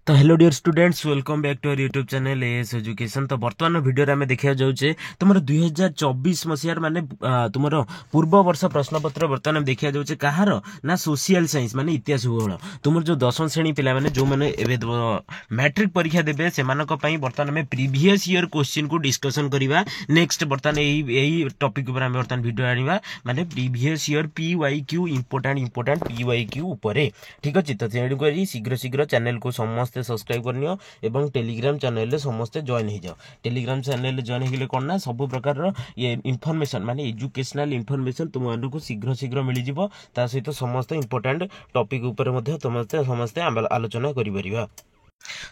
तो hello dear students, welcome back to our YouTube channel AS education. तो वर्तमान video रे आमे देखिया जाउचे तुमर 2024 मसियार माने तुमर पूर्व वर्ष प्रश्नपत्र वर्तमान आमे देखिया जाउचे कहार ना सोशल साइंस माने इतिहास भूगोल। तुमर जो दशम श्रेणी पिला माने जो माने एबे मैट्रिक परीक्षा देबे सेमानक पई वर्तमान आमे प्रीवियस ईयर क्वेश्चन को डिस्कशन करिवा। नेक्स्ट वर्तमान एई टॉपिक ऊपर आमे वर्तमान वीडियो आनिबा माने previous year PYQ important PYQ ऊपर। ठीक अछि, तो तेणु करी शीघ्र शीघ्र चैनल को समस्ते सब्सक्राइब करनियो एवं टेलीग्राम चैनल रे समस्ते जॉइन हो जाओ। टेलीग्राम चैनल रे जॉइन हेले कोन ना सब प्रकार ये इन्फॉर्मेशन माने एजुकेशनल इन्फॉर्मेशन तुम मानकु शीघ्र शीघ्र मिली जिवो। ता सहित समस्त इंपोर्टेंट टॉपिक ऊपर मध्ये समस्ते आलोचना करि परिबा।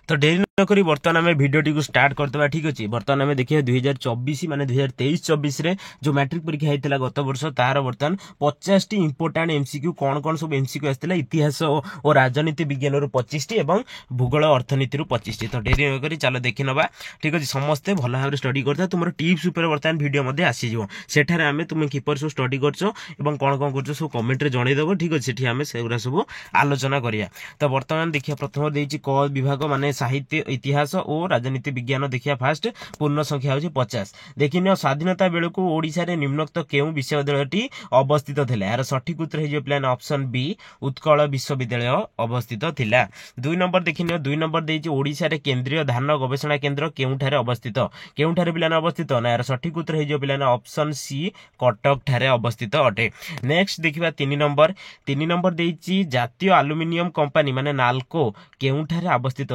तो डेरी नक बर्तमान आम भिडियो टी स्टार्ट करदे। ठीक अच्छे, बर्तमान आम देखिए 2024 माने 2023-24 रे जो मैट्रिक परीक्षा होता गत वर्ष तार बर्तमान 50 टी इंपोर्टेंट एमसीक्यू कौन कौन सब एमसीक्यू आसला इतिहास और राजनीति विज्ञान रु 25 टी एवं भूगोल अर्थनीति रु 25 टी। तो डेरी नक चलो देखि नबा। ठीक अच्छे, समस्ते भल भाव स्टडी करता तुम टिप्स ऊपर बर्तमान वीडियो मध्ये आसीजो। सेठारे आमे तुम किपर सब स्टडी करछो एवं कौन कौन करछो सब कमेंट रे जणै देबो। ठीक अच्छे, आमे सेगुरा सब आलोचना करिया। तो बर्तमान देखिया प्रथम देछि क विभाग माने साहित्य इतिहास और राजनीति विज्ञान। देखिया फास्ट पूर्ण संख्या होची 50। देखिनियो स्वाधीनता बेलू को ओडिसा रे निम्नोक्त केउ विश्वविद्यालयटी अवस्थित थिला। यार सठिक उत्तर हे प्लान ऑप्शन बी उत्कल विश्वविद्यालय अवस्थित थिला। 2 नंबर देखिनियो 2 नंबर देछि ओडिसा रे केंद्रीय धान गवेषणा केंद्र केउठारे अवस्थित। केउठारे प्लान अवस्थित ना यार सठिक उत्तर हे प्लान ऑप्शन सी कटक ठारे अवस्थित अटे। नेक्स्ट देखिबा 3 नंबर। 3 नंबर देछि जातीय एल्युमिनियम कंपनी माने नाल्को केउठारे अवस्थित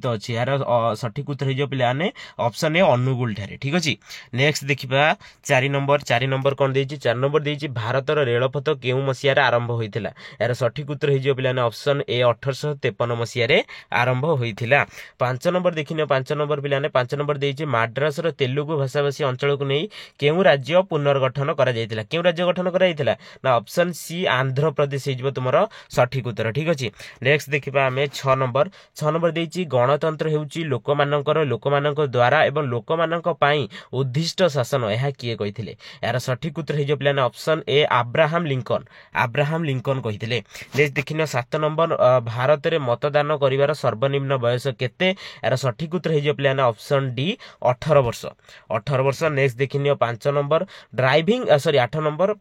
अछि। यार सठिक उत्तर हे पिलाने ऑप्शन ए अनुगुल ठारे। ठीक अछि। नेक्स्ट देखिबा 4 नंबर। 4 नंबर कोन देछि 4 नंबर देछि भारतर रेलपथ केउ मसिया रे आरंभ होइथिला। यार सठिक उत्तर हे पिलाने ऑप्शन ए 1853 मसिया रे आरंभ होइथिला। 5 नंबर देखिनो 5 नंबर पिलाने 5 नंबर देछि माद्रास रो तेलुगु भाषाभाषी अंचल को नै केउ राज्य पुनर्गठन करा जाइथिला। केउ राज्य गठन करा जाइथिला ना ऑप्शन सी आंध्र प्रदेश हे तुमरो सठिक उत्तर। ठीक अछि। नेक्स्ट देखिबा हमें 6 नंबर। 6 नंबर देछि गणतंत्र हेउची लोकमानक द्वारा एवं लोकमानक पई उद्दिष्ट शासन ଏହା किए कहिथिले। यार सठिक उत्तर हे प्लान ऑप्शन ए अब्राहम लिंकन कहिथिले। नेक्स्ट देखिनो 7 नंबर भारत रे मतदान करिवार सर्वनिम्न बयस केते। यार सठिक उत्तर हे प्लान ऑप्शन डी 18 वर्ष। 18 वर्ष। नेक्स्ट देखिनो 5 नंबर 8 नंबर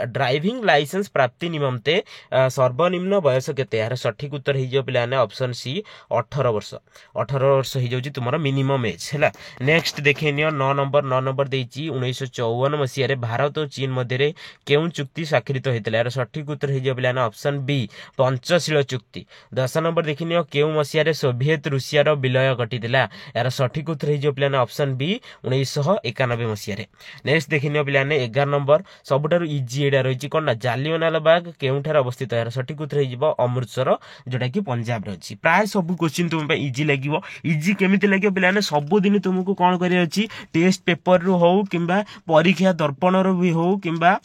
ड्राइविंग लाइसेंस प्राप्ति निमंते सर्वनिम्न बयस केते। यार सठिक उत्तर हे प्लान ऑप्शन सी 18 वर्ष। 18 वर्ष हो जाउची तुमरो मिनिमम एज हैला। नेक्स्ट देखिनियो 9 नंबर। 9 नंबर देछि 1954 मसिया रे भारत और चीन मध्य रे केउ चुक्ति स्वाक्षरित होइतला। यार सठिक उत्तर हे प्लान ऑप्शन बी पंचशील चुक्ति। 10 नंबर देखिनियो केउ मसिया रे सोवियत रूसिया रो विलय घटितला। यार सठिक उत्तर हे प्लान ऑप्शन बी 1991 मसिया रे। नेक्स्ट देखिनियो प्लान 11 नंबर सबुठारु इजी एडा रहिछि कोन ना जालियानवाला बाग केउठार अवस्थित। यार सठिक उत्तर हे अमृतसर जोटा कि पंजाब रे अछि। प्राय सब क्वेश्चन तुम पे इजी लगिवो। इजी केमिति लगिवो पिलाने सब दिन तुमको कोन करिया अछि टेस्ट पेपर रु हो किंबा परीक्षा दर्पण रु भी हो किंबा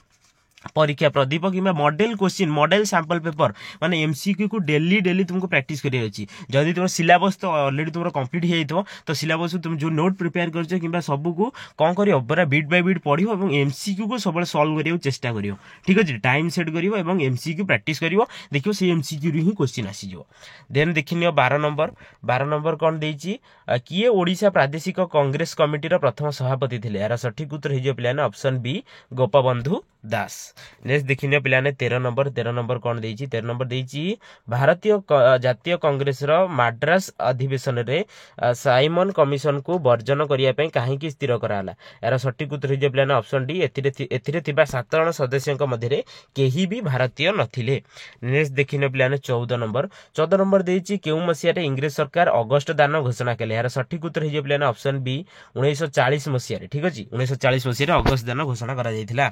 परीक्षा प्रदीप किंबा model question model sample paper माने एमसीक्यू को डेली तुमको प्रैक्टिस करिया अछि। जदि तुम सिलेबस तो ऑलरेडी तुम कंप्लीट हे जाइतो तो सिलेबस तुम जो नोट प्रिपेयर करछो किंबा सब को कोन करियो बरा बीट बाय बीट पढियो एवं एमसीक्यू को सबले सॉल्व करियो चेष्टा करियो। ठीक अछि। टाइम सेट करियो एवं एमसीक्यू प्रैक्टिस करियो। देखियो से एमसीक्यू रि ही क्वेश्चन आसी जो। देन देखिनियो 12 नंबर। 12 नंबर कोन देछि किए ओडिसा प्रादेशिक कांग्रेस कमिटी रो प्रथम सभापति थिले। यार सठिक उत्तर हे पिलाने ऑप्शन बी गोपबंधु दास। नेक्स्ट देखिनियो पिलाने 13 नंबर। 13 नंबर कोन देछि 13 नंबर देछि भारतीय जातीय कांग्रेस रो माद्रास अधिवेशन रे साइमन कमिशन को वर्जन करिया पई काहे कि स्थिर कराला। यार सठिक उत्तर हे पिलाने ऑप्शन डी एथिरे थिबा 7 जण सदस्यक मध्ये रे केही भी भारतीय नथिले। नेक्स्ट देखिनियो पिलाने 14 नंबर। 14 नंबर देछि केउ मसिया रे इंग्लिश सरकार अगस्त दान घोषणा केले। यार सठिक उत्तर हे पिलाने ऑप्शन बी 1940 मसिया रे। ठीक अछि। 1940 मसिया रे अगस्त दान घोषणा करा जाइथिला।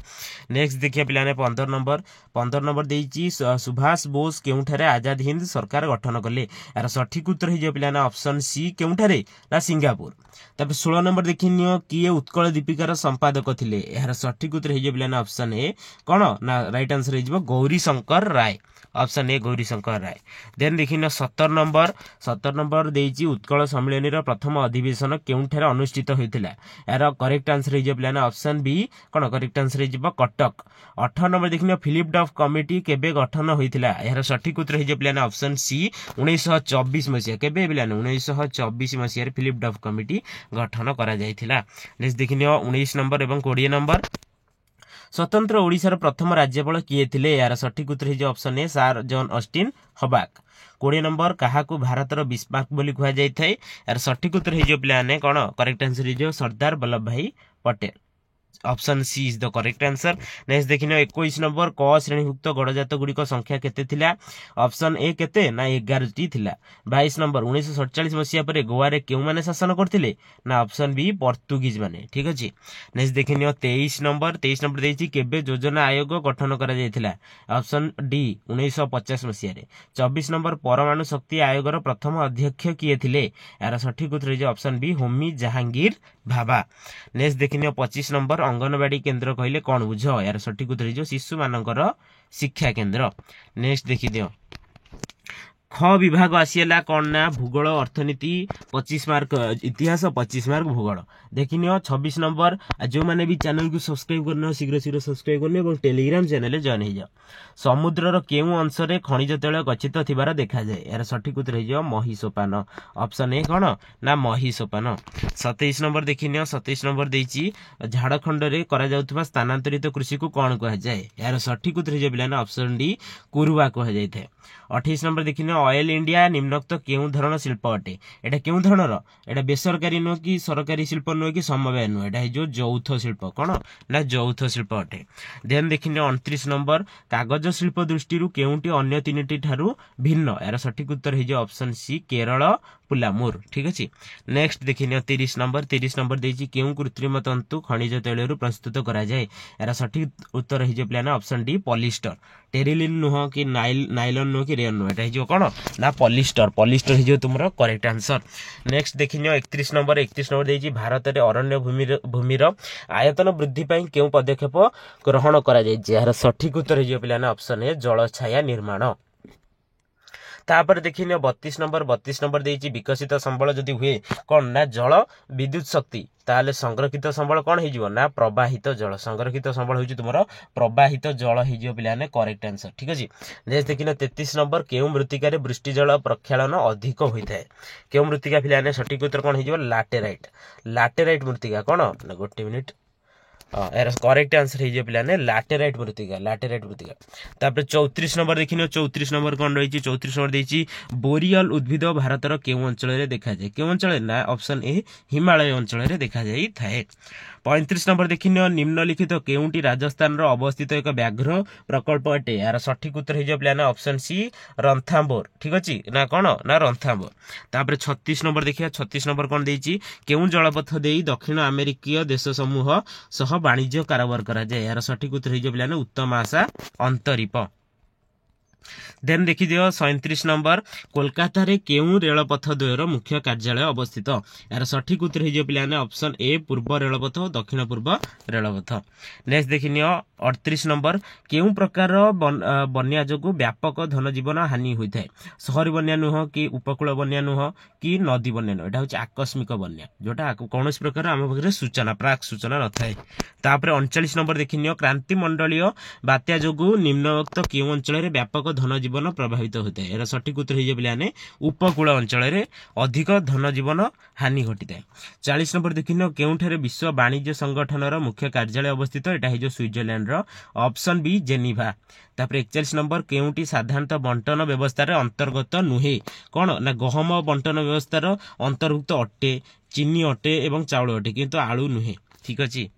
नेक्स्ट देखिए पिलाने 15 नंबर। 15 नंबर देछि सुभाष बोस केउठारे आजाद हिंद सरकार गठन कले। यार सठिक उत्तर हे पिलाने ऑप्शन सी केउठारे ना सिंगापुर। तब 16 नंबर देखिनियो किए उत्कल दीपिकार संपादक थिले। यार सठिक उत्तर हे पिलाने ऑप्शन ए कोन ना राइट आंसर हे Gauri Shankar Ray. Option A Gauri Shankar Ray. Then देखिनो 17 नंबर। 17 नंबर देछि उत्कल सम्मेलन रो प्रथम अधिवेशन केउठारे अनुष्ठित होइतिला। यार करेक्ट आंसर हे पिलाने ऑप्शन बी कोन करेक्ट आंसर हे कटक। 18 नंबर देखिए फिलिप डफ कमिटी केबे गठन होइथिला यार सठिक उत्तर हे जे पिलाने ऑप्शन सी 1924 मसिया केबे पिलाने 1924 मसिया फिलिप डफ कमिटी गठन करा जायथिला। नेक्स्ट देखिए 19 नंबर एवं 20 नंबर स्वतंत्र ओडिशार प्रथम राज्यपाल किए थिले यार सठिक उत्तर हे जे option A sir John Austin हबाक। 20 नंबर काहाकू भारतर बिस्मार्क बोली कुहा जाय थाए यार सठिक उत्तर हे जे पिलाने कोन करेक्ट आंसर हे जे Sardar Vallabhbhai Patel. Option C is the correct answer. Next देखिए 21 नंबर क श्रेणीभुक्त गणजात गुड़िक संख्या केते थिला ऑप्शन ए केते ना 11 टी थिला। 22 नंबर 1947 मसिया पर गोवा रे केउ माने शासन करथिले ना ऑप्शन बी पोर्तुगीज माने। ठीक अछि। नेक्स्ट देखिए 23 नंबर देछि केबे योजना आयोग गठन करा जायथिला ऑप्शन डी 1950 मसिया रे। 24 नंबर परमाणु शक्ति आयोगर प्रथम अध्यक्ष किए थिले यार सठिक उत्तर जे option B Homi Jehangir Bhabha. Next देखिए 25 नंबर अंगनवाड़ी केंद्र कहले कौन बुझ यार सठिक उत्तर जो शिशु मानकर शिक्षा केंद्र। नेक्स्ट देखि दियो ख विभाग आसीला कौन ना भूगोल अर्थनीति 25 मार्क इतिहास 25 मार्क भूगोल। देखिनियो 26 नंबर जो माने भी चैनल को सब्सक्राइब करना शीघ्र शीघ्र सब्सक्राइब करने और टेलीग्राम चैनल जॉइन हो जाओ। समुद्रर केउ अंश रे खनिज तैल गच्छित थिबार देखा जाए यार सठिक उत्तर हे महिसोपान। ऑप्शन ए कौन ना महिसोपान। 27 नंबर देखिनियो 27 नंबर देछि झारखंड रे करा जाउतबा स्थानांतरित कृषि को कौन कहा जाए यार सठिक उत्तर हे बिलाना ऑप्शन डी कुरुवा कहा जाय थे। 28 नंबर देखिनियो ऑयल इंडिया निम्नोक्त केउ धरण शिल्प अटे एटा केउ धरणर एटा बेसरकारी नो कि सरकारी शिल्प नो कि समवाय नो एटा जो यौथ शिल्प कौन ना यौथ शिल्प अटे। देन देखिनियो 29 नंबर कागज शिल्प दृष्टि केउटी अन्य तीनटी ठारू भिन्न यार सठिक उत्तर हे ऑप्शन सी केरल पुलामुर। ठीक अछि। नेक्स्ट देखिनियो 30 नंबर देछि केउ कृत्रिम तंतु खनिज तैलरु प्रस्तुत करा जाय यार सठिक उत्तर हे प्लान ऑप्शन डी पॉलिस्टर। टेरिलिन नुह कि नाइलॉन नुह कि रेयन नुह एटा हे कौन ना पॉलिस्टर हे तुमरा करेक्ट आंसर। नेक्स्ट देखिनियो 31 नंबर देछि भारत रे अरण्य भूमिर आयतन वृद्धि पई केउ पदक्षेप ग्रहण करा जाय यार सठिक उत्तर हे प्लान ऑप्शन ए जल छाया निर्माण। तापर देखिनियो 32 नंबर देछि विकसित संबल जदि हुए कौन ना जल विद्युत शक्ति ताले संरक्षित संबल कौन हो जिवो ना प्रवाहित जल। संरक्षित संबल होछि तुमरो प्रवाहित जल हो जिवो पिलाने करेक्ट आंसर। ठीक अछि। नेक्स्ट देखिनो 33 नंबर केउ मृत्तिका रे वृष्टि जल प्रक्षालन अधिक होइथाय केउ मृत्तिका पिलाने सठिक उत्तर कौन हो जिवो लैटेराइट मृत्तिका कौन ना गोटे मिनिट यार करेक्ट आंसर हे जे पिलाने लैटेराइट मृत्तिका। तापर 34 नंबर देखिनो 34 नंबर कौन रही 34 नंबर देछि बोरियल उद्भिद भारतर केउ अंचल रे देखा जाय केउ अंचल ना ऑप्शन ए हिमालय अंचल रे देखा जाय थाए। 35 नंबर देखिनो निम्नलिखित केउटी राजस्थान रो अवस्थित एक व्याघ्र प्रकल्प अटे यार सठिक उत्तर हे जे प्लान ऑप्शन सी रणथाम्बोर। ठीक अछि ना कौन ना रणथाम्बोर। तापर 36 नंबर देखिया 36 नंबर कौन देछि केउ जलपथ देई दक्षिण अमेरिकीय देश समूह सह वाणिज्य कारोबार करा जाय यार सठिक उत्तर हे जे प्लान उत्तम आशा अंतरीप। देन देखि दियो 37 नंबर कोलकाता रे केउ रेलपथ द्वयर मुख्य कार्यालय अवस्थित यार सठिक उत्तर हे जे पिलाने ऑप्शन ए पूर्व रेलपथ दक्षिण पूर्व रेलपथ। नेक्स्ट देखिनियो 38 नंबर केउ प्रकार बन्या जोगु व्यापक धन जीवन हानि होइथाय शहरी बन्या नुह कि उपकूल बन्या नुह कि नदी बन्या नुह एटा होछि आकस्मिक बन्या जोटा कोनोस प्रकार हम बगरे सूचना प्राक सूचना नथाय। तापर 39 नंबर देखिनियो क्रांति मंडलीय बात्या जोगु निम्नोक्त केउ अंचल रे व्यापक धन जीवन प्रभावित होता है यार सठिक उत्तर हे पिलाने उपकूल अंचल रे अधिक धन जीवन हानि घटी है। 40 नंबर देखिनो केउठारे विश्व वाणिज्य संगठन रो मुख्य कार्यालय अवस्थित एटा हे जो स्विट्जरलैंड रो ऑप्शन बी जेनीवा। तापर 41 नंबर केउटी साधारणतः बंटन व्यवस्था रे अंतर्गत नुहे कौन ना गहम बंटन व्यवस्था रो अंतर्भुक्त अटे चीनी अटे एवं चाउल अटे किंतु आलू नुहे। ठीक अछि।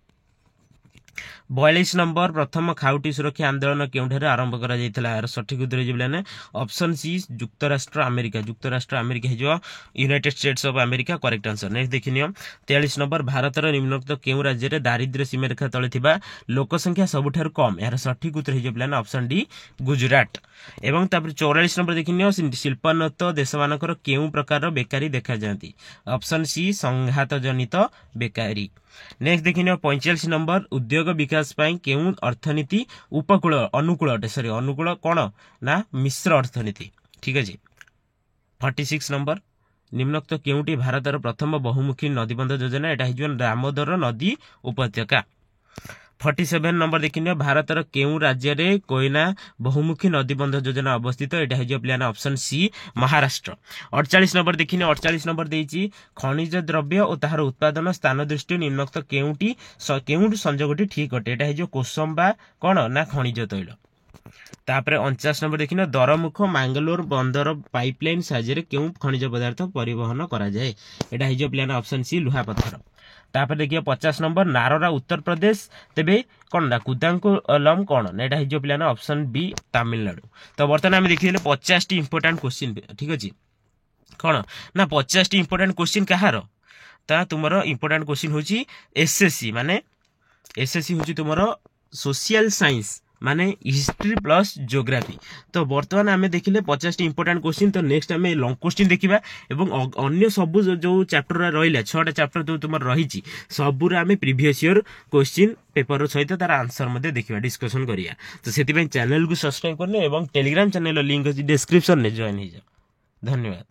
42 नंबर प्रथम खाउटी सुरक्षा आंदोलन केउठारे आरंभ करा जायतिला यार सठिक उत्तर हे बिलाने ऑप्शन सी युक्तराष्ट्र अमेरिका हे जो United States of America correct answer. Next देखिनियो 43 नंबर भारतर निम्नोक्त केउ राज्य रे दारिद्र्य सीमा रेखा तळे थिबा लोक संख्या सबुठार कम यार सठिक उत्तर हे बिलाने ऑप्शन डी गुजरात। एवं तापर 44 नंबर देखिनियो शिल्पोन्नत देश मानकर केउ प्रकार बेकारी देखा जांती ऑप्शन सी संघात जनित बेकारी। नेक्स्ट देखिनियो 45 नंबर उद्योग विकास पई केउ अर्थनीति उपकूल अनुकूल अटे अनुकूल कौन ना मिश्र अर्थनीति। ठीक अछि। 46 नंबर निम्नोक्त केउटी भारतर प्रथम बहुमुखी नदीबंध योजना एटा हिजन दामोदर नदी उपत्यका। 47 नंबर देखिनियो भारतर केउ राज्य रे कोयना बहुमुखी नदीबंध योजना अवस्थित एटा हे प्लान ऑप्शन सी महाराष्ट्र 48 नंबर देखिनियो 48 नंबर देइची खनिज द्रव्य और ताहार उत्पादन स्थान दृष्टि निम्नक्त केउंट संजोगटी ठीक अटे एटा हे कोसंबा कोन ना खनिज तैल तापरे 49 नंबर देखिनो दरमुख मांगलोर बंदर पाइपलाइन साहाय्य केउ खनिज पदार्थ परिवहन करा जाए एटा हे प्लान ऑप्शन सी लुहा पत्थर तापर देखिए 50 नंबर नारोरा उत्तर प्रदेश तेबे कौन ना कुदांकुलम कौन ना एटा हिजो प्लान ऑप्शन बी तमिलनाडु। तो बर्तमान आम देखिए 50 टी इंपोर्टेंट क्वेश्चन ठीक अछि कौन ना 50 टी इंपोर्टेंट क्वेश्चन कहार ता तुमरो इंपोर्टेंट क्वेश्चन होची एसएससी माने एसएससी होची तुमरो सोशल साइंस माने हिस्ट्री प्लस ज्योग्राफी। तो बर्तमान आम देखिले 50 इंपोर्टेंट क्वेश्चन। तो नेक्स्ट आम लॉन्ग क्वेश्चन देखिबा एवं अन्य सब जो चैप्टर रहिला 6टा चैप्टर जो तुम रही सबुर आम प्रीवियस ईयर क्वेश्चन पेपर सहित तार आंसर मध्य देखिबा डिस्कशन करिया। तो सेति चैनल को सब्सक्राइब करने एवं टेलीग्राम चैनल लिंक अछि डिस्क्रिप्शन में जॉइन हो जाओ। धन्यवाद।